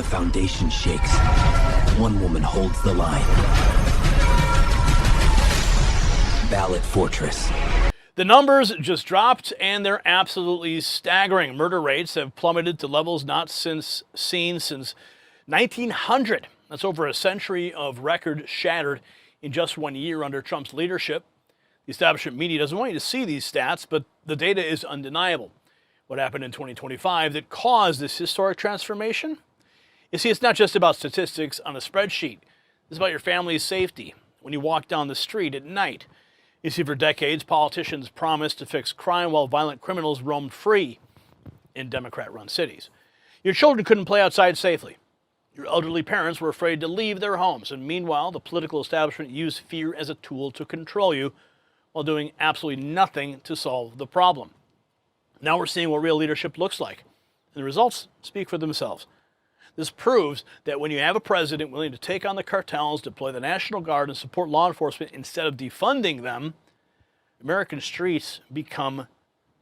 foundation shakes, one woman holds the line. Ballot Fortress. The numbers just dropped, and they're absolutely staggering. Murder rates have plummeted to levels not seen since 1900. That's over a century of record shattered in just 1 year under Trump's leadership. The establishment media doesn't want you to see these stats, but the data is undeniable. What happened in 2025 that caused this historic transformation? You see, it's not just about statistics on a spreadsheet. It's about your family's safety when you walk down the street at night. You see, for decades, politicians promised to fix crime while violent criminals roamed free in Democrat-run cities. Your children couldn't play outside safely. Your elderly parents were afraid to leave their homes. And meanwhile, the political establishment used fear as a tool to control you while doing absolutely nothing to solve the problem. Now we're seeing what real leadership looks like, and the results speak for themselves. This proves that when you have a president willing to take on the cartels, deploy the National Guard, and support law enforcement instead of defunding them, American streets become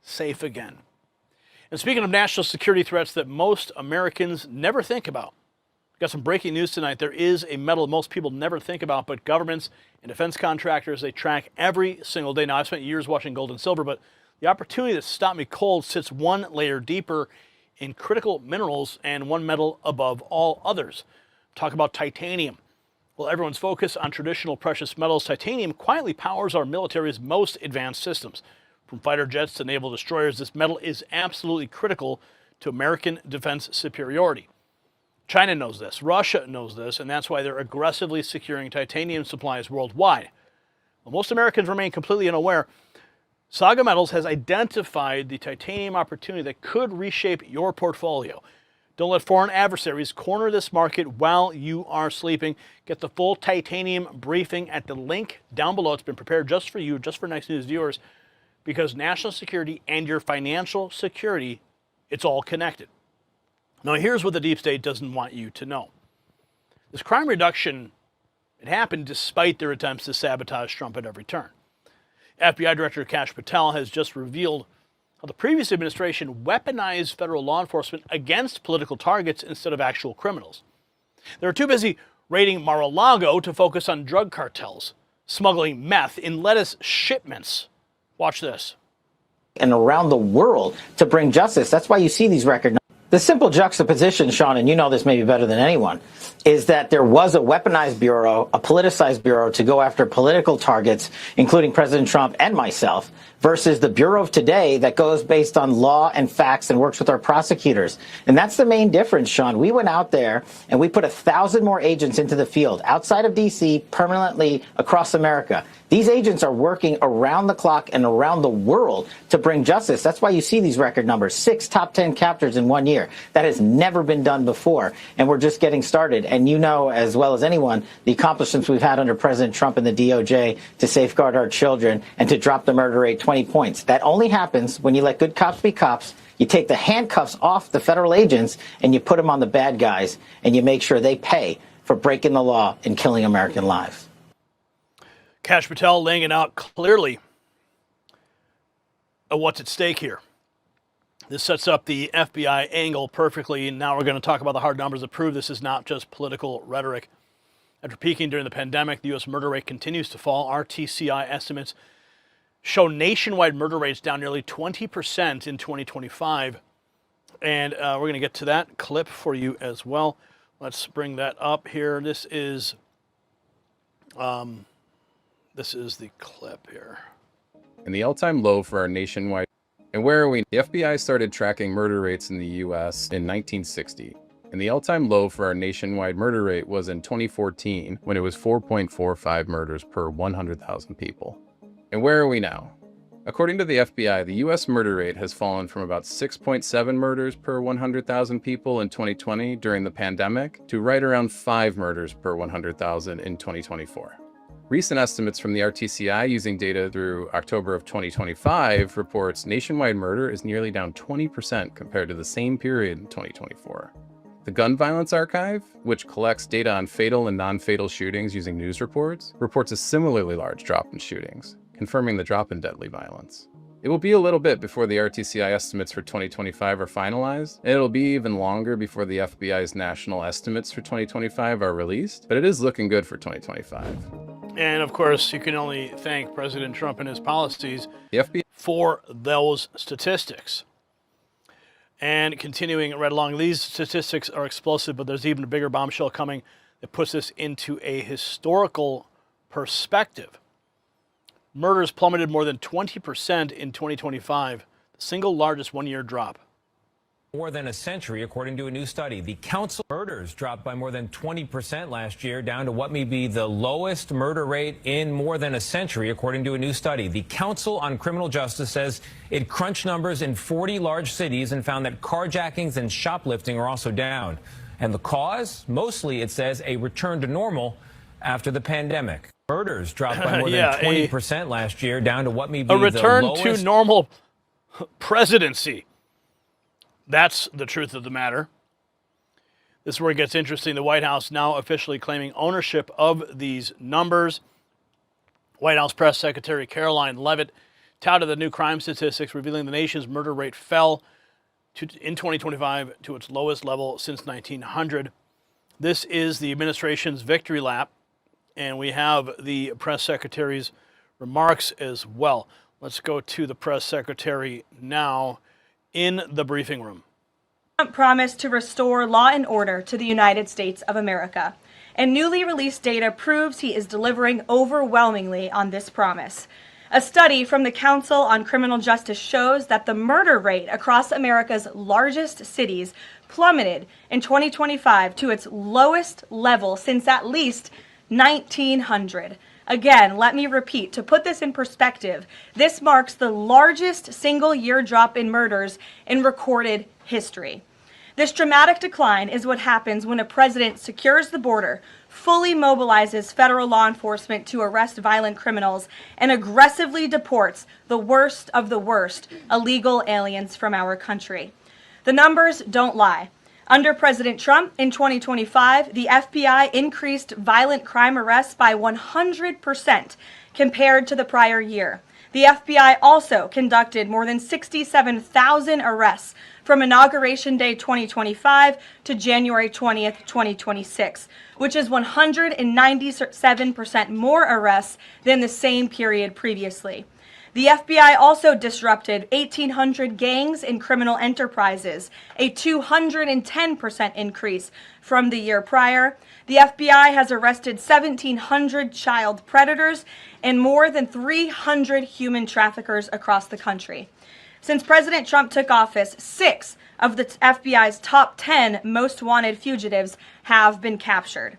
safe again. And speaking of national security threats that most Americans never think about, we've got some breaking news tonight. There is a metal most people never think about, but governments and defense contractors, they track every single day. Now, I've spent years watching gold and silver, but the opportunity that stopped me cold sits one layer deeper in critical minerals and one metal above all others. Talk about titanium. Well, everyone's focus on traditional precious metals, titanium quietly powers our military's most advanced systems. From fighter jets to naval destroyers, this metal is absolutely critical to American defense superiority. China knows this, Russia knows this, and that's why they're aggressively securing titanium supplies worldwide. While most Americans remain completely unaware, SAGA Metals has identified the titanium opportunity that could reshape your portfolio. Don't let foreign adversaries corner this market while you are sleeping. Get the full titanium briefing at the link down below. It's been prepared just for you, just for Next News viewers, because national security and your financial security, it's all connected. Now, here's what the deep state doesn't want you to know. This crime reduction, it happened despite their attempts to sabotage Trump at every turn. FBI Director Kash Patel has just revealed how the previous administration weaponized federal law enforcement against political targets instead of actual criminals. They were too busy raiding Mar-a-Lago to focus on drug cartels, smuggling meth in lettuce shipments. Watch this. And around the world to bring justice. That's why you see these record numbers. The simple juxtaposition, Sean, and you know this maybe better than anyone, is that there was a weaponized bureau, a politicized bureau to go after political targets, including President Trump and myself, versus the Bureau of today that goes based on law and facts and works with our prosecutors. And that's the main difference, Sean. We went out there and we put 1,000 more agents into the field outside of D.C., permanently across America. These agents are working around the clock and around the world to bring justice. That's why you see these record numbers, 6 top 10 captures in 1 year. That has never been done before. And we're just getting started. And you know as well as anyone the accomplishments we've had under President Trump and the DOJ to safeguard our children and to drop the murder rate 20 points. That only happens when you let good cops be cops. You take the handcuffs off the federal agents and you put them on the bad guys and you make sure they pay for breaking the law and killing American lives. Kash Patel laying it out clearly of what's at stake here. This sets up the FBI angle perfectly, and now we're going to talk about the hard numbers that prove this is not just political rhetoric. After peaking during the pandemic, the U.S. murder rate continues to fall. RTCI estimates show nationwide murder rates down nearly 20% in 2025. And we're going to get to that clip for you as well. Let's bring that up here. This is the clip here. And the all-time low for our nationwide. And where are we? The FBI started tracking murder rates in the U.S. in 1960. And the all-time low for our nationwide murder rate was in 2014, when it was 4.45 murders per 100,000 people. And where are we now? According to the FBI, the U.S. murder rate has fallen from about 6.7 murders per 100,000 people in 2020 during the pandemic to right around 5 murders per 100,000 in 2024. Recent estimates from the RTCI using data through October of 2025 reports nationwide murder is nearly down 20% compared to the same period in 2024. The Gun Violence Archive, which collects data on fatal and non-fatal shootings using news reports, reports a similarly large drop in shootings, confirming the drop in deadly violence. It will be a little bit before the RTCI estimates for 2025 are finalized, and it'll be even longer before the FBI's national estimates for 2025 are released, but it is looking good for 2025. And of course, you can only thank President Trump and his policies The FBI for those statistics. And continuing right along, these statistics are explosive, but there's even a bigger bombshell coming that puts this into a historical perspective. Murders plummeted more than 20% in 2025, the single largest one-year drop. More than a century, according to a new study. The council murders dropped by more than 20% last year, down to what may be the lowest murder rate in more than a century, according to a new study. The Council on Criminal Justice says it crunched numbers in 40 large cities and found that carjackings and shoplifting are also down. And the cause? Mostly, it says, a return to normal after the pandemic. Murders dropped by more than 20% last year, down to what may be a return the lowest to normal presidency. That's the truth of the matter. This is where it gets interesting. The White House now officially claiming ownership of these numbers. White House Press Secretary Caroline Leavitt touted the new crime statistics, revealing the nation's murder rate fell in 2025 to its lowest level since 1900. This is the administration's victory lap, and we have the press secretary's remarks as well. Let's go to the press secretary now in the briefing room. Trump promised to restore law and order to the United States of America, and newly released data proves he is delivering overwhelmingly on this promise. A study from the Council on Criminal Justice shows that the murder rate across America's largest cities plummeted in 2025 to its lowest level since at least 1900. Again, let me repeat, to put this in perspective, this marks the largest single-year drop in murders in recorded history. This dramatic decline is what happens when a president secures the border, fully mobilizes federal law enforcement to arrest violent criminals, and aggressively deports the worst of the worst illegal aliens from our country. The numbers don't lie. Under President Trump in 2025, the FBI increased violent crime arrests by 100% compared to the prior year. The FBI also conducted more than 67,000 arrests from Inauguration Day 2025 to January 20th, 2026, which is 197% more arrests than the same period previously. The FBI also disrupted 1,800 gangs and criminal enterprises, a 210% increase from the year prior. The FBI has arrested 1,700 child predators and more than 300 human traffickers across the country. Since President Trump took office, 6 of the FBI's top 10 most wanted fugitives have been captured.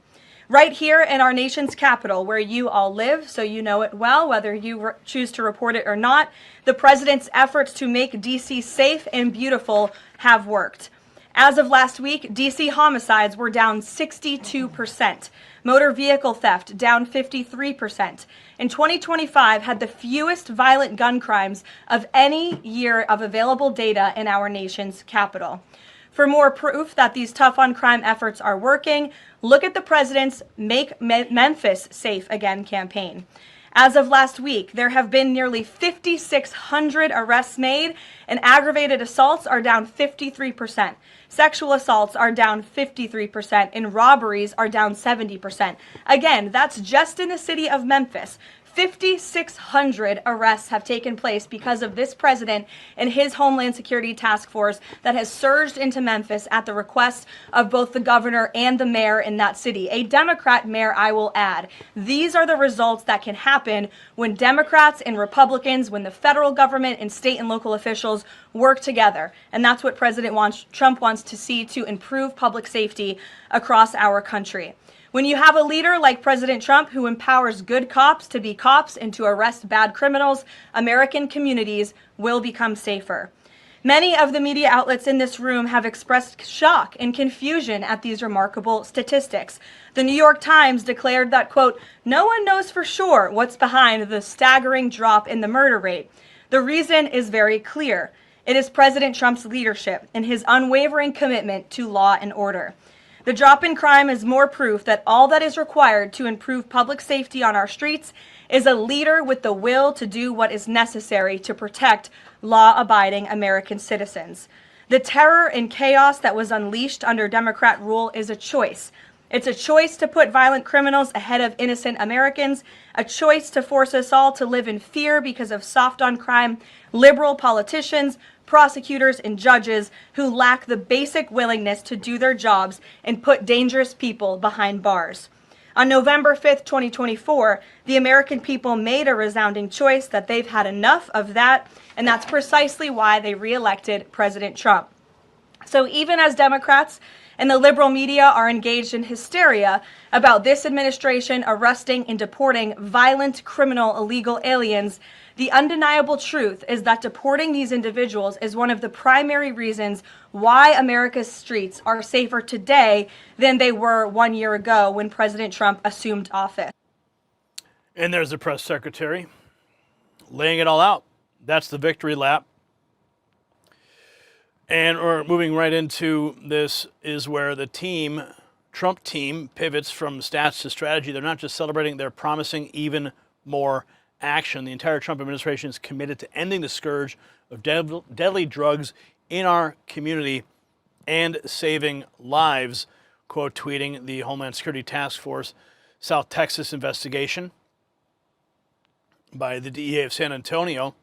Right here in our nation's capital, where you all live, so you know it well, whether you choose to report it or not, the president's efforts to make D.C. safe and beautiful have worked. As of last week, D.C. homicides were down 62%. Motor vehicle theft down 53%. And 2025 had the fewest violent gun crimes of any year of available data in our nation's capital. For more proof that these tough-on-crime efforts are working, look at the president's Make Memphis Safe Again campaign. As of last week, there have been nearly 5,600 arrests made, and aggravated assaults are down 53%. Sexual assaults are down 53%, and robberies are down 70%. Again, that's just in the city of Memphis. 5,600 arrests have taken place because of this president and his Homeland Security Task Force that has surged into Memphis at the request of both the governor and the mayor in that city. A Democrat mayor, I will add. These are the results that can happen when Democrats and Republicans, when the federal government and state and local officials work together. And that's what Trump wants to see to improve public safety across our country. When you have a leader like President Trump who empowers good cops to be cops and to arrest bad criminals, American communities will become safer. Many of the media outlets in this room have expressed shock and confusion at these remarkable statistics. The New York Times declared that, quote, "No one knows for sure what's behind the staggering drop in the murder rate. The reason is very clear. It is President Trump's leadership and his unwavering commitment to law and order. The drop in crime is more proof that all that is required to improve public safety on our streets is a leader with the will to do what is necessary to protect law-abiding American citizens. The terror and chaos that was unleashed under Democrat rule is a choice. It's a choice to put violent criminals ahead of innocent Americans, a choice to force us all to live in fear because of soft on crime, liberal politicians, prosecutors, and judges who lack the basic willingness to do their jobs and put dangerous people behind bars. On November 5th, 2024, the American people made a resounding choice that they've had enough of that, and that's precisely why they reelected President Trump. So even as Democrats and the liberal media are engaged in hysteria about this administration arresting and deporting violent, criminal, illegal aliens, the undeniable truth is that deporting these individuals is one of the primary reasons why America's streets are safer today than they were 1 year ago when President Trump assumed office. And there's the press secretary laying it all out. That's the victory lap. And we're moving right into this is where the Trump team pivots from stats to strategy. They're not just celebrating, they're promising even more action. The entire Trump administration is committed to ending the scourge of deadly drugs in our community and saving lives. Quote tweeting the Homeland Security Task Force South Texas investigation by the DEA of San Antonio.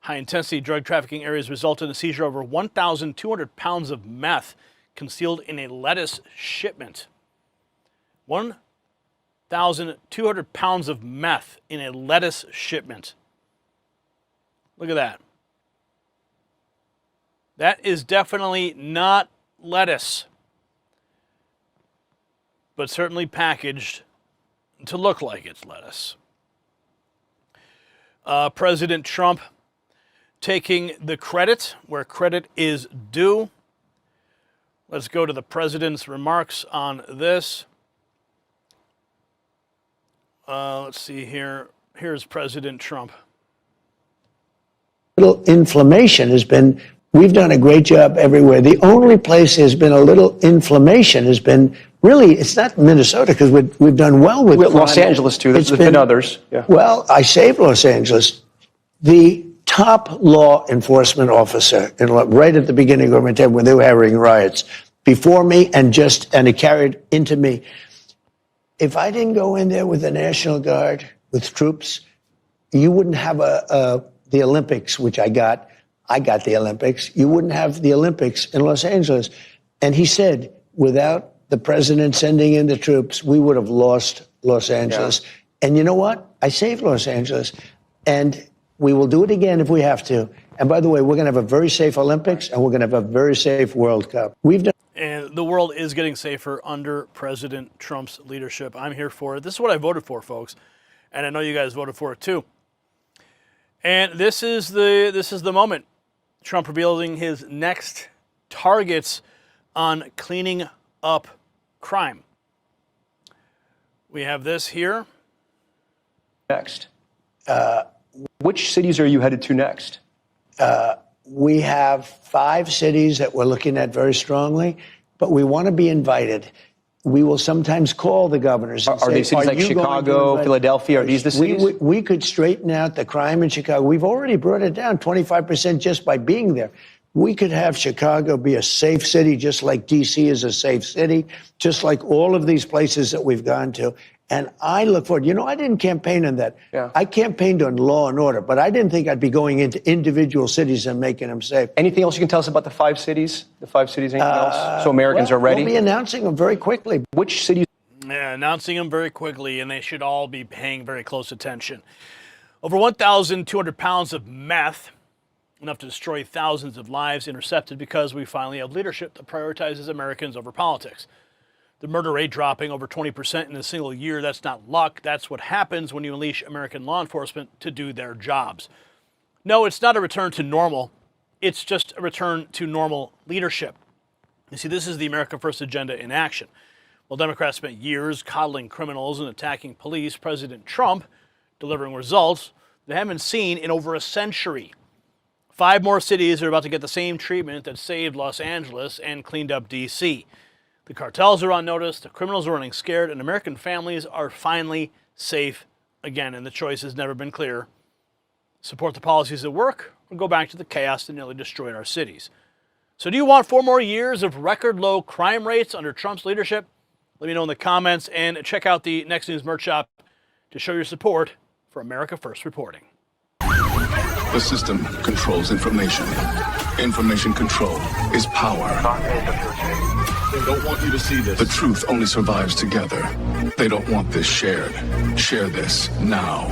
High-intensity drug trafficking areas resulted in the seizure of over 1,200 pounds of meth concealed in a lettuce shipment. 1,200 pounds of meth in a lettuce shipment. Look at that. That is definitely not lettuce, but certainly packaged to look like it's lettuce. President Trump taking the credit where credit is due. Let's go to the president's remarks on this. Let's see here. Here's President Trump. Little inflammation has been, we've done a great job everywhere. The only place there's been a little inflammation has been, really, it's not Minnesota because we've done well with Los Angeles too. There's been others. Yeah. Well, I saved Los Angeles. The top law enforcement officer, right at the beginning of my time when they were having riots, before me and it carried into me. If I didn't go in there with the National Guard, with troops, you wouldn't have the Olympics, which I got. I got the Olympics. You wouldn't have the Olympics in Los Angeles. And he said, without the president sending in the troops, we would have lost Los Angeles. Yeah. And you know what? I saved Los Angeles. And we will do it again if we have to. And by the way, we're going to have a very safe Olympics, and we're going to have a very safe World Cup. And the world is getting safer under President Trump's leadership. I'm here for it. This is what I voted for, folks. And I know you guys voted for it too. And this is the moment. Trump revealing his next targets on cleaning up crime. We have this here. Next. Which cities are you headed to next? We have 5 cities that we're looking at very strongly, but we want to be invited. We will sometimes call the governors. And are these cities like Chicago, Philadelphia? Are these the cities? We could straighten out the crime in Chicago. We've already brought it down 25% just by being there. We could have Chicago be a safe city, just like D.C. is a safe city, just like all of these places that we've gone to. And I look forward. You know, I didn't campaign on that. Yeah. I campaigned on law and order, but I didn't think I'd be going into individual cities and making them safe. Anything else you can tell us about the 5 cities? The 5 cities, anything else? So Americans are ready? We'll be announcing them very quickly. Which cities? Yeah, announcing them very quickly, and they should all be paying very close attention. Over 1,200 pounds of meth, enough to destroy thousands of lives, intercepted because we finally have leadership that prioritizes Americans over politics. The murder rate dropping over 20% in a single year, that's not luck. That's what happens when you unleash American law enforcement to do their jobs. No, it's not a return to normal. It's just a return to normal leadership. You see, this is the America First agenda in action. While Democrats spent years coddling criminals and attacking police, President Trump delivering results they haven't seen in over a century. 5 more cities are about to get the same treatment that saved Los Angeles and cleaned up D.C. The cartels are on notice, the criminals are running scared, and American families are finally safe again, and the choice has never been clear. Support the policies that work, or go back to the chaos that nearly destroyed our cities. So do you want 4 more years of record low crime rates under Trump's leadership? Let me know in the comments, and check out the Next News merch shop to show your support for America First reporting. The system controls information. Information control is power. They don't want you to see this. The truth only survives together. They don't want this shared. Share this now.